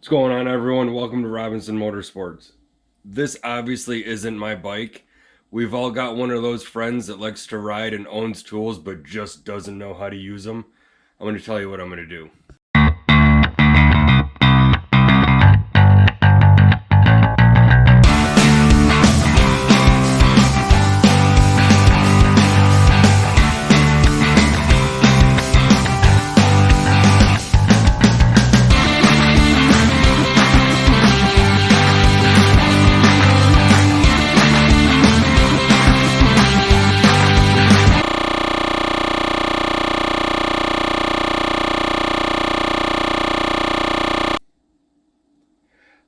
What's going on, everyone? Welcome to Robinson Motorsports. This obviously isn't my bike. We've all got one of those friends that likes to ride and owns tools but just doesn't know how to use them. I'm going to tell you what I'm going to do.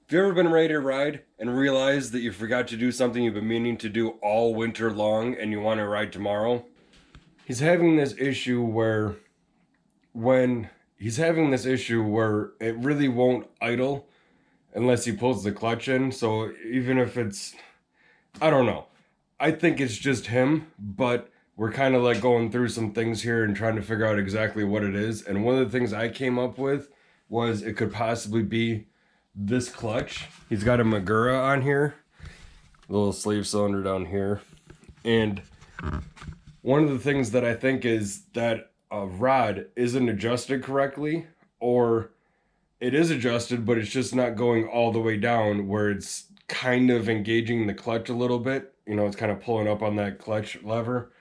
Have you ever been ready to ride and realized that you forgot to do something you've been meaning to do all winter long and you want to ride tomorrow? He's having this issue where it really won't idle unless he pulls the clutch in. So even if it's, I don't know. I think it's just him, but we're kind of like going through some things here and trying to figure out exactly what it is. And one of the things I came up with was it could possibly be this clutch. He's got a Magura on here, a little sleeve cylinder down here. And one of the things that I think is that a rod isn't adjusted correctly, or it is adjusted, but it's just not going all the way down where it's kind of engaging the clutch a little bit. You know, it's kind of pulling up on that clutch lever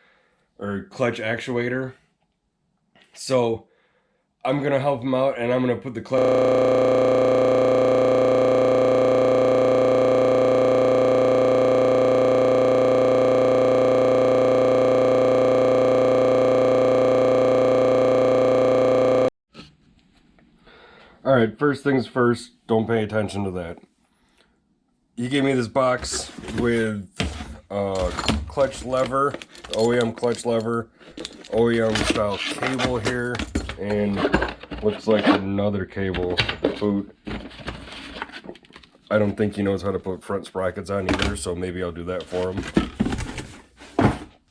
or clutch actuator. So I'm going to help him out and I'm going to put the clutch. Alright, first things first, don't pay attention to that. He gave me this box with clutch lever, OEM clutch lever, OEM style cable here, and looks like another cable with the boot. I don't think he knows how to put front sprockets on either, so maybe I'll do that for him.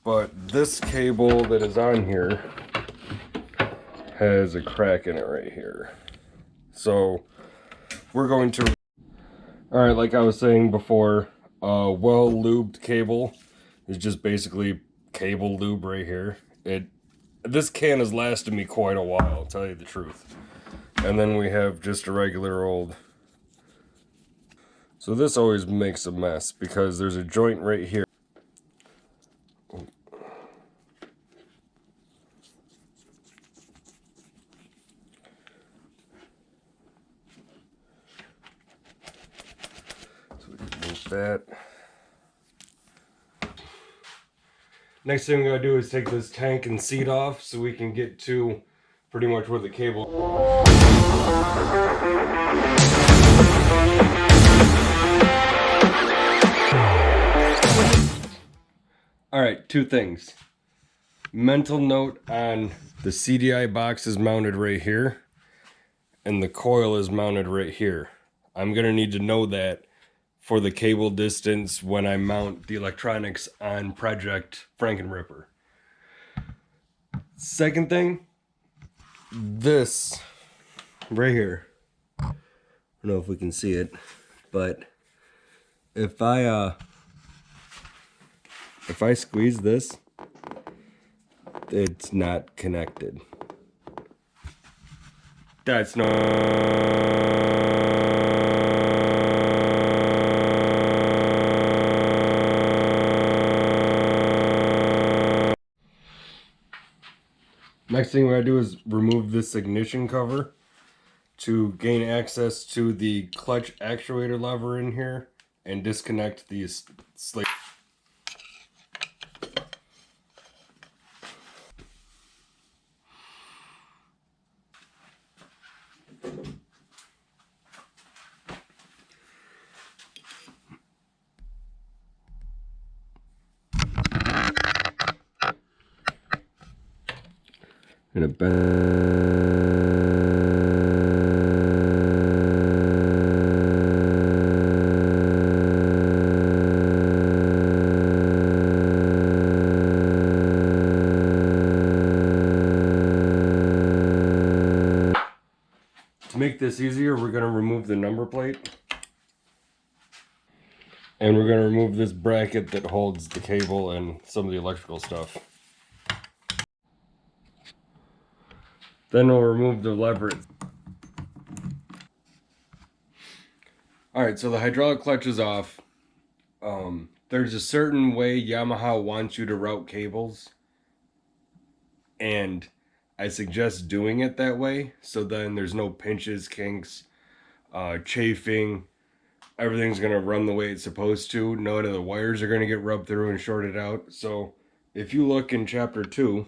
But this cable that is on here has a crack in it right here. So we're going to, all right, like I was saying before, well-lubed cable is just basically cable lube right here. This can has lasted me quite a while, I'll tell you the truth. And then we have just a regular old. So this always makes a mess because there's a joint right here. That. Next thing we gotta do is take this tank and seat off so we can get to pretty much where the cable. Alright, two things. Mental note on the CDI box is mounted right here and the coil is mounted right here. I'm gonna need to know that for the cable distance when I mount the electronics on Project Frankenripper. Second thing, this right here. I don't know if we can see it, but if I squeeze this, it's not connected. That's not. Next thing we're going to do is remove this ignition cover to gain access to the clutch actuator lever in here and disconnect these slates. In a this easier, we're going to remove the number plate. And we're going to remove this bracket that holds the cable and some of the electrical stuff. Then we'll remove the lever. Alright, so the hydraulic clutch is off. There's a certain way Yamaha wants you to route cables. And I suggest doing it that way. So then there's no pinches, kinks, chafing. Everything's going to run the way it's supposed to. None of the wires are going to get rubbed through and shorted out. So if you look in chapter 2,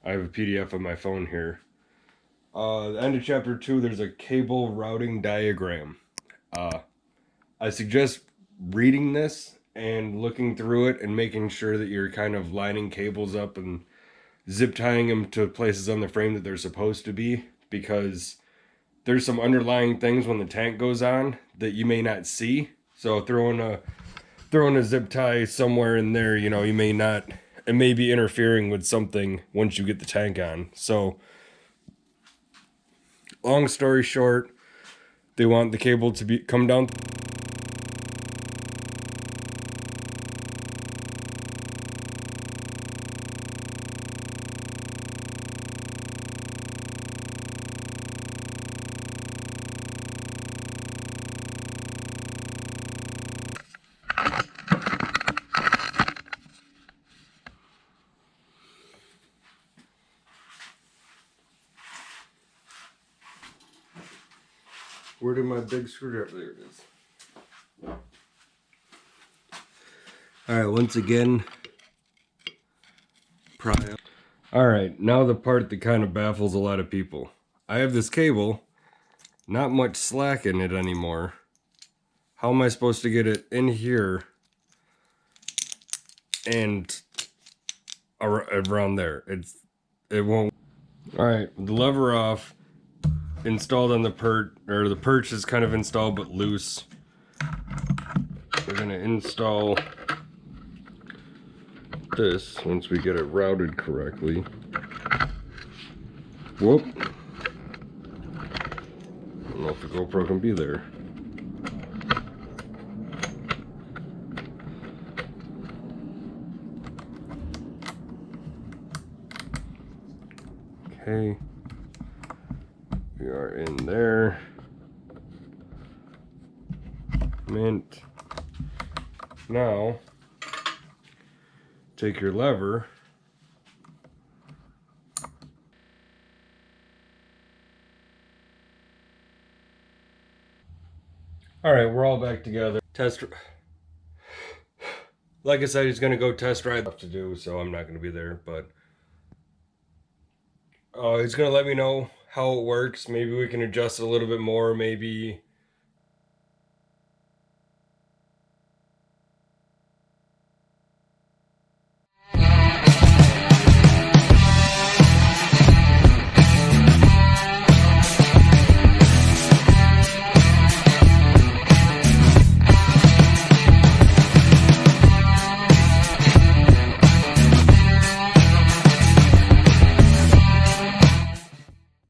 I have a PDF on my phone here. The end of chapter 2, there's a cable routing diagram. I suggest reading this and looking through it and making sure that you're kind of lining cables up and zip tying them to places on the frame that they're supposed to be, because there's some underlying things when the tank goes on that you may not see. So throwing a zip tie somewhere in there, you know, you may not, it may be interfering with something once you get the tank on. So long story short, they want the cable to come down. Where did my big screwdriver? There it is. Alright, once again, pry up. Alright, now the part that kind of baffles a lot of people. I have this cable, not much slack in it anymore. How am I supposed to get it in here and around there? It won't. Alright, the lever off. Installed on the perch is kind of installed but loose. We're gonna install this once we get it routed correctly. Whoop. I don't know if the GoPro can be there. Okay. We are in there. Mint. Now, take your lever. Alright, we're all back together. Like I said, he's gonna go test ride stuff to do, so I'm not gonna be there, but he's gonna let me know how it works. Maybe we can adjust it a little bit more, maybe